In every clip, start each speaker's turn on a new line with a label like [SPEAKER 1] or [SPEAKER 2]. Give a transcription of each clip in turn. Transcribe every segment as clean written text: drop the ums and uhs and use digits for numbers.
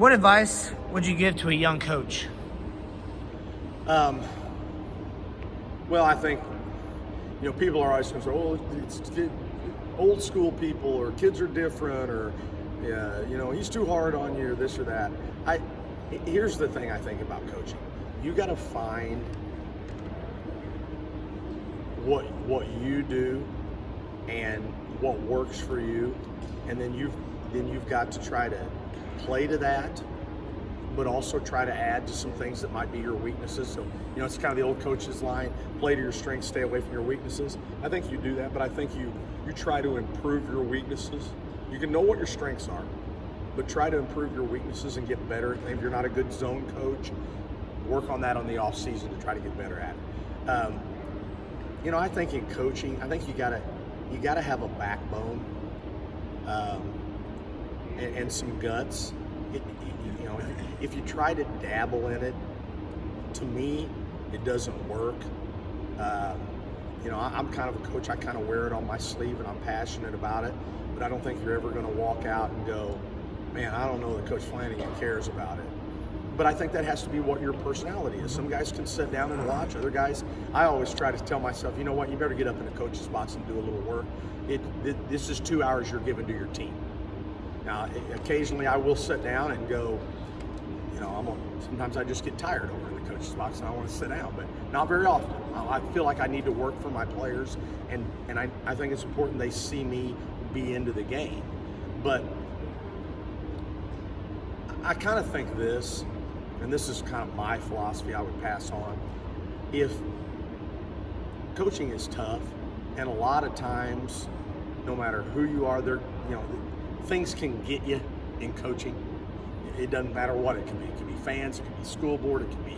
[SPEAKER 1] What advice would you give to a young coach?
[SPEAKER 2] Well, I think, people are always going to say, oh, it's old school people, or kids are different, or, he's too hard on you, or this or that. Here's the thing I think about coaching. You got to find what you do and what works for you, and then you've got to try to play to that, but also try to add to some things that might be your weaknesses. So, it's kind of the old coach's line, play to your strengths, stay away from your weaknesses. I think you do that, but I think you try to improve your weaknesses. You can know what your strengths are, but try to improve your weaknesses and get better. If you're not a good zone coach, work on that on the off season to try to get better at it. I think in coaching, I think you gotta have a backbone and some guts. If you try to dabble in it, to me, it doesn't work. I'm kind of a coach. I kind of wear it on my sleeve, and I'm passionate about it. But I don't think you're ever going to walk out and go, man, I don't know that Coach Flanagan cares about it. But I think that has to be what your personality is. Some guys can sit down and watch. Other guys, I always try to tell myself, you know what, you better get up in the coach's box and do a little work. This is 2 hours you're giving to your team. Now, occasionally I will sit down and go, sometimes I just get tired over in the coach's box and I want to sit down, but not very often. I feel like I need to work for my players, and I think it's important they see me be into the game. But I kind of think this, and this is kind of my philosophy I would pass on. If coaching is tough, and a lot of times, no matter who you are, things can get you in coaching. It doesn't matter what it can be. It can be fans, it can be school board, it can be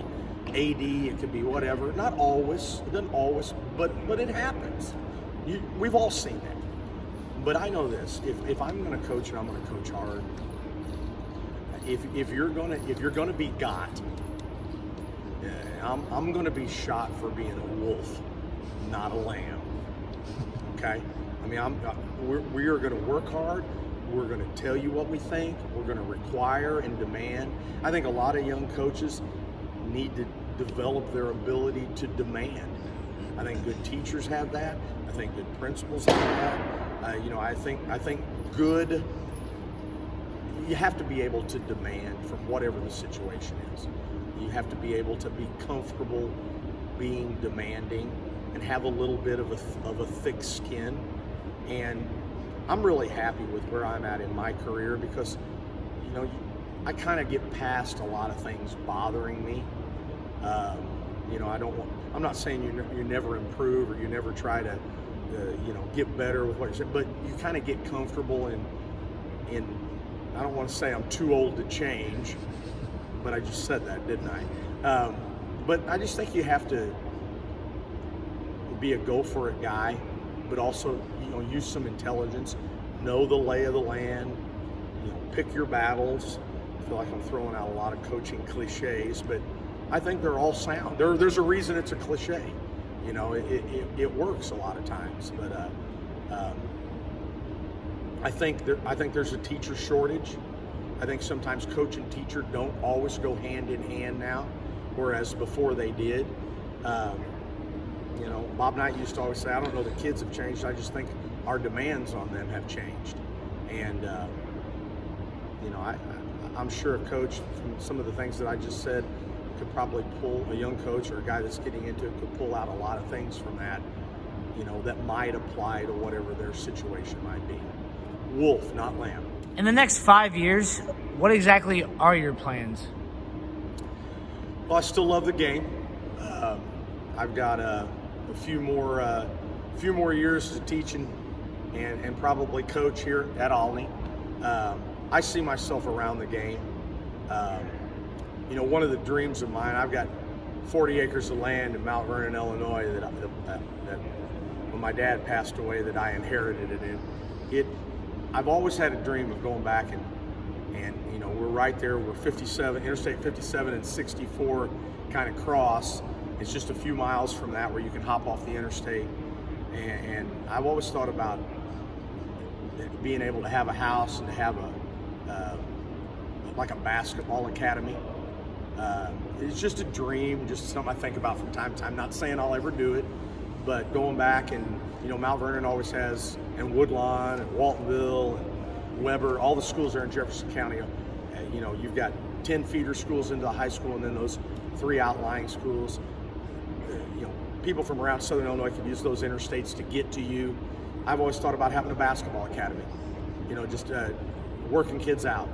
[SPEAKER 2] AD, it could be whatever. Not always, it doesn't always, but it happens. We've all seen that. But I know this: if I'm going to coach, and I'm going to coach hard. If you're gonna be got, I'm gonna be shot for being a wolf, not a lamb. Okay, I mean we are gonna work hard. We're gonna tell you what we think. We're gonna require and demand. I think a lot of young coaches need to develop their ability to demand. I think good teachers have that. I think good principals have that. I think good. You have to be able to demand from whatever the situation is. You have to be able to be comfortable being demanding and have a little bit of a thick skin. And I'm really happy with where I'm at in my career because, I kind of get past a lot of things bothering me. I'm not saying you never improve or you never try to, get better with what you're saying, but you kind of get comfortable in I don't want to say I'm too old to change, but I just said that, didn't I? But I just think you have to be a go-for-it guy, but also, use some intelligence, know the lay of the land, pick your battles. I feel like I'm throwing out a lot of coaching cliches, but I think they're all sound. There's a reason it's a cliche. It works a lot of times, but I think there's a teacher shortage. I think sometimes coach and teacher don't always go hand in hand now, whereas before they did. Bob Knight used to always say, I don't know the kids have changed, I just think our demands on them have changed. And, I'm sure a coach, from some of the things that I just said, could probably pull, a young coach or a guy that's getting into it could pull out a lot of things from that, that might apply to whatever their situation might be. Wolf, not lamb.
[SPEAKER 1] In the next 5 years, what exactly are your plans?
[SPEAKER 2] Well, I still love the game. I've got a few more years of teaching and probably coach here at Olney. I see myself around the game. One of the dreams of mine, I've got 40 acres of land in Mount Vernon, Illinois that when my dad passed away that I inherited it in. I've always had a dream of going back and we're right there. We're 57, Interstate 57 and 64 kind of cross. It's just a few miles from that where you can hop off the interstate. And I've always thought about being able to have a house and to have a like a basketball academy. It's just a dream, just something I think about from time to time. Not saying I'll ever do it, but going back and, Mount Vernon always has, and Woodlawn and Waltonville and Weber, all the schools there in Jefferson County. You've got 10 feeder schools into the high school, and then those 3 outlying schools. People from around Southern Illinois can use those interstates to get to you. I've always thought about having a basketball academy, just working kids out.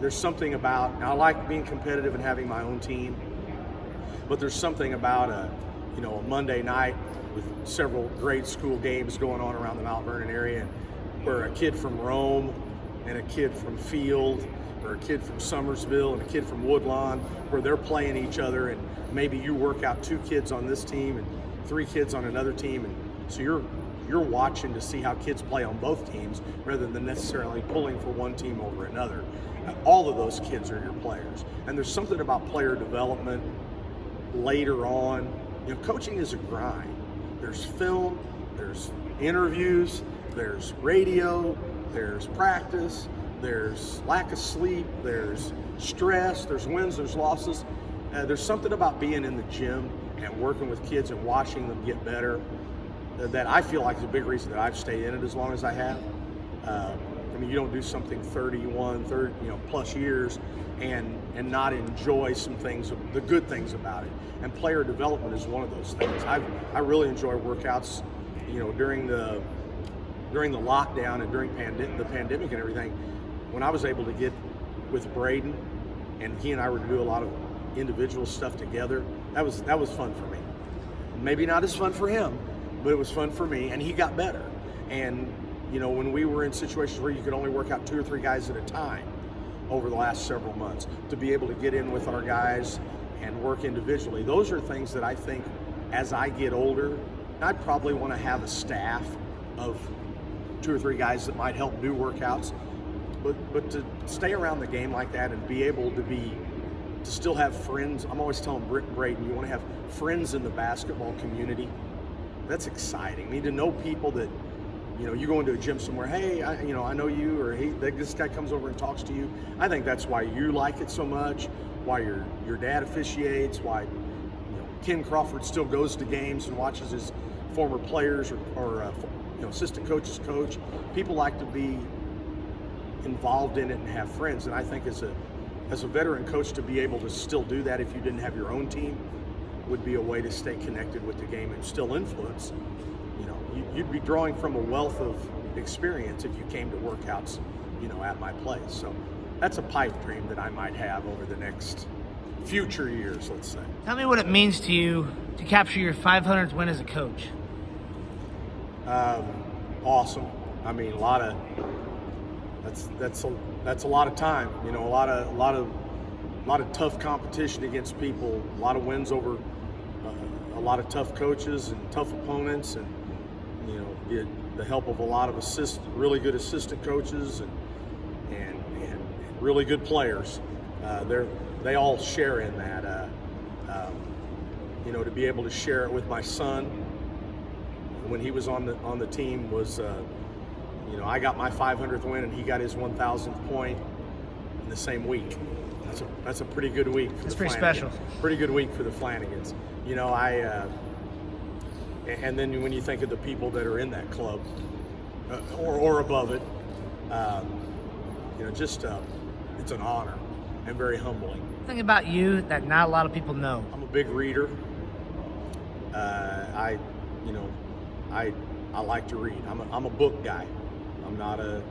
[SPEAKER 2] There's something about, and I like being competitive and having my own team, but there's something about a Monday night with several grade school games going on around the Mount Vernon area, where a kid from Rome and a kid from Field, or a kid from Summersville and a kid from Woodlawn, where they're playing each other, and maybe you work out 2 kids on this team and 3 kids on another team, and so you're watching to see how kids play on both teams rather than necessarily pulling for one team over another. All of those kids are your players, and there's something about player development later on. Coaching is a grind. There's film, there's interviews, there's radio, there's practice, there's lack of sleep, there's stress, there's wins, there's losses. There's something about being in the gym and working with kids and watching them get better that I feel like is a big reason that I've stayed in it as long as I have. You don't do something 30 plus years and not enjoy some things, the good things about it. And player development is one of those things. I really enjoy workouts, during the lockdown and during the pandemic and everything. When I was able to get with Braden, and he and I were to do a lot of individual stuff together, that was fun for me. Maybe not as fun for him, but it was fun for me, and he got better. And when we were in situations where you could only work out 2 or 3 guys at a time over the last several months, to be able to get in with our guys and work individually, those are things that I think as I get older, I'd probably want to have a staff of 2 or 3 guys that might help do workouts, but to stay around the game like that and be able to still have friends. I'm always telling Braden, you want to have friends in the basketball community. That's exciting. You need to know people that, you go into a gym somewhere, hey, I know you, or hey, this guy comes over and talks to you. I think that's why you like it so much, why your dad officiates, why Ken Crawford still goes to games and watches his former players or assistant coaches coach. People like to be involved in it and have friends, and I think as a veteran coach, to be able to still do that if you didn't have your own team would be a way to stay connected with the game and still influence. You'd be drawing from a wealth of experience if you came to workouts, at my place. So that's a pipe dream that I might have over the next future years, let's say.
[SPEAKER 1] Tell me what it means to you to capture your 500th win as a coach.
[SPEAKER 2] Awesome. That's a lot of time. A lot of tough competition against people. A lot of wins over a lot of tough coaches and tough opponents, and the help of a lot of really good assistant coaches and really good players. They all share in that. To be able to share it with my son when he was on the team was, I got my 500th win and he got his 1,000th point in the same week. That's a pretty good week.
[SPEAKER 1] It's pretty special.
[SPEAKER 2] Pretty good week for the Flanagans. And then when you think of the people that are in that club or above it, it's an honor and very humbling.
[SPEAKER 1] Something about you that not a lot of people know.
[SPEAKER 2] I'm a big reader. I like to read. I'm a book guy. I'm not a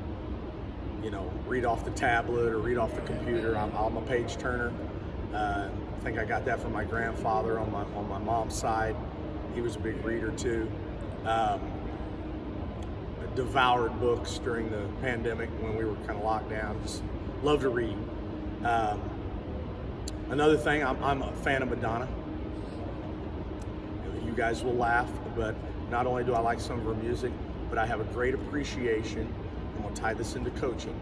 [SPEAKER 2] read off the tablet or read off the computer. I'm a page turner. I think I got that from my grandfather on my mom's side. He was a big reader too. I devoured books during the pandemic when we were kind of locked down. Just love to read. Another thing, I'm a fan of Madonna. You guys will laugh, but not only do I like some of her music, but I have a great appreciation, I'm going to tie this into coaching,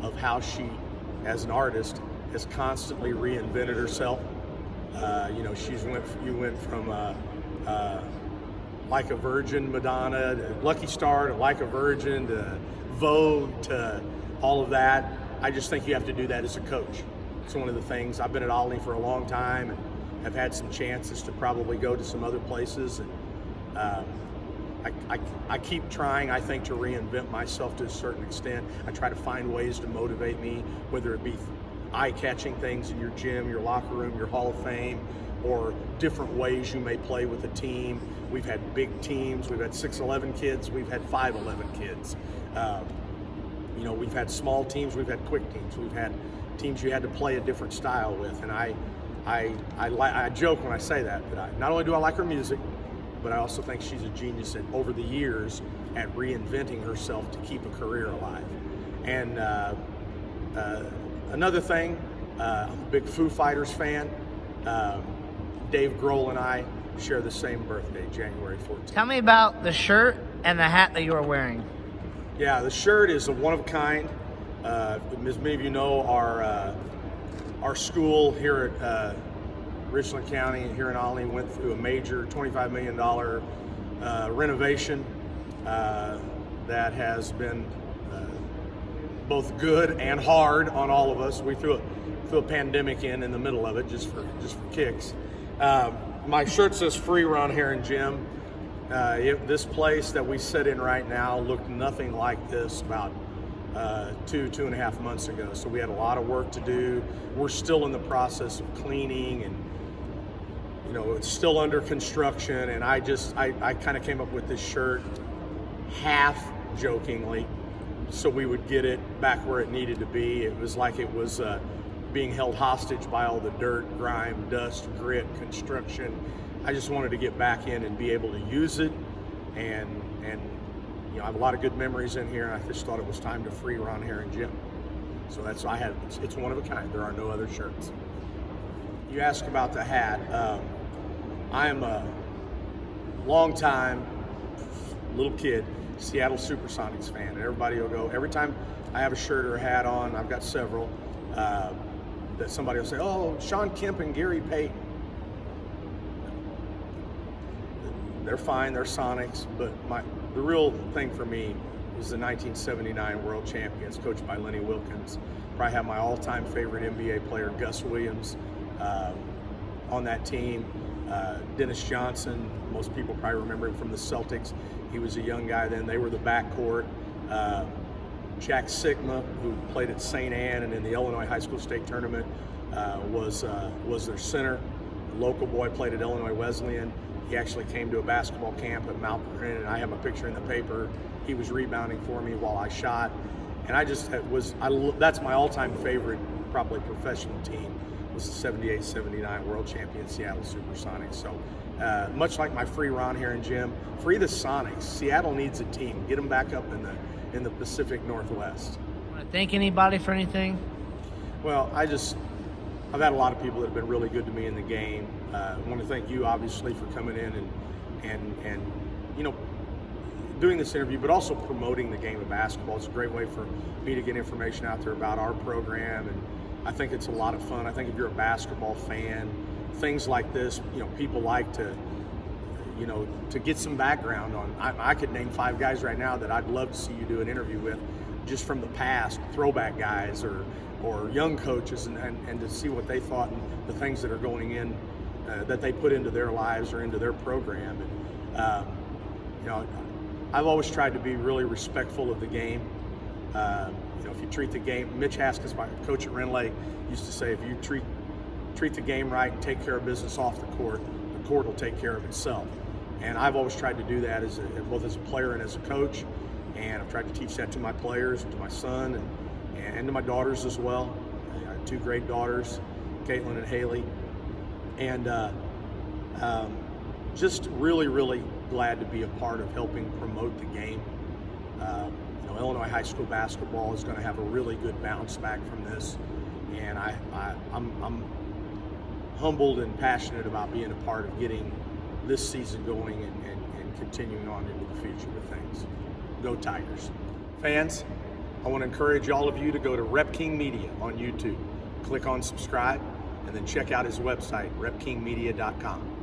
[SPEAKER 2] of how she, as an artist, has constantly reinvented herself. You went from Like a Virgin Madonna to Lucky Star to Like a Virgin to Vogue to all of that. I just think you have to do that as a coach. It's one of the things. I've been at Olney for a long time and have had some chances to probably go to some other places. And I keep trying, I think, to reinvent myself to a certain extent. I try to find ways to motivate me, whether it be eye-catching things in your gym, your locker room, your Hall of Fame, or different ways you may play with a team. We've had big teams. We've had 6'11" kids. We've had 5'11" kids. You know, we've had small teams. We've had quick teams. We've had teams you had to play a different style with. And I joke when I say that not only do I like her music, but I also think she's a genius over the years at reinventing herself to keep a career alive. And another thing, I'm a big Foo Fighters fan. Dave Grohl and I share the same birthday, January 14th.
[SPEAKER 1] Tell me about the shirt and the hat that you are wearing.
[SPEAKER 2] Yeah, the shirt is a one-of-a-kind. As many of you know, our school here at Richland County here in Olney went through a major $25 million renovation that has been both good and hard on all of us. We threw a pandemic in the middle of it just for kicks. My shirt says "Free Ron Heron Gym." This place that we sit in right now looked nothing like this about 2.5 months ago. So we had a lot of work to do. We're still in the process of cleaning, and you know, it's still under construction. And I kind of came up with this shirt half jokingly, so we would get it back where it needed to be. It was like it was being held hostage by all the dirt, grime, dust, grit, construction. I just wanted to get back in and be able to use it, and you know, I have a lot of good memories in here, and I just thought it was time to free Ron Heron Gym. So it's one of a kind. There are no other shirts. You asked about the hat. I am a long-time little kid Seattle Supersonics fan, and everybody will go, every time I have a shirt or a hat on, I've got several, that somebody will say, "Oh, Sean Kemp and Gary Payton." They're fine, they're Sonics, but the real thing for me was the 1979 World Champions, coached by Lenny Wilkins. Probably have my all-time favorite NBA player, Gus Williams, on that team. Dennis Johnson, most people probably remember him from the Celtics. He was a young guy then. They were the backcourt. Jack Sigma, who played at St. Anne and in the Illinois High School State Tournament, was their center. A local boy, played at Illinois Wesleyan. He actually came to a basketball camp at Mount Vernon, and I have a picture in the paper. He was rebounding for me while I shot. And that's my all-time favorite, probably professional team, was the 78-79 World Champion Seattle Supersonics. So much like my Free Ron Heron Gym, free the Sonics. Seattle needs a team. Get them back up in the Pacific Northwest.
[SPEAKER 1] Want to thank anybody for anything?
[SPEAKER 2] Well, I've had a lot of people that have been really good to me in the game. I want to thank you, obviously, for coming in and you know, doing this interview, but also promoting the game of basketball. It's a great way for me to get information out there about our program, and I think it's a lot of fun. I think if you're a basketball fan, things like this, you know, people like to, you know, to get some background on. I could name 5 guys right now that I'd love to see you do an interview with, just from the past, throwback guys or young coaches, and to see what they thought and the things that are going in, that they put into their lives or into their program. And you know, I've always tried to be really respectful of the game. You know, if you treat the game, Mitch Haskins, my coach at Renley, used to say, if you treat the game right and take care of business off the court will take care of itself. And I've always tried to do that both as a player and as a coach. And I've tried to teach that to my players, to my son, and to my daughters as well. I have 2 great daughters, Caitlin and Haley. And just really, really glad to be a part of helping promote the game. You know, Illinois high school basketball is going to have a really good bounce back from this, and I'm humbled and passionate about being a part of getting this season going and continuing on into the future with things. Go Tigers. Fans, I want to encourage all of you to go to Rep King Media on YouTube. Click on subscribe, and then check out his website, repkingmedia.com.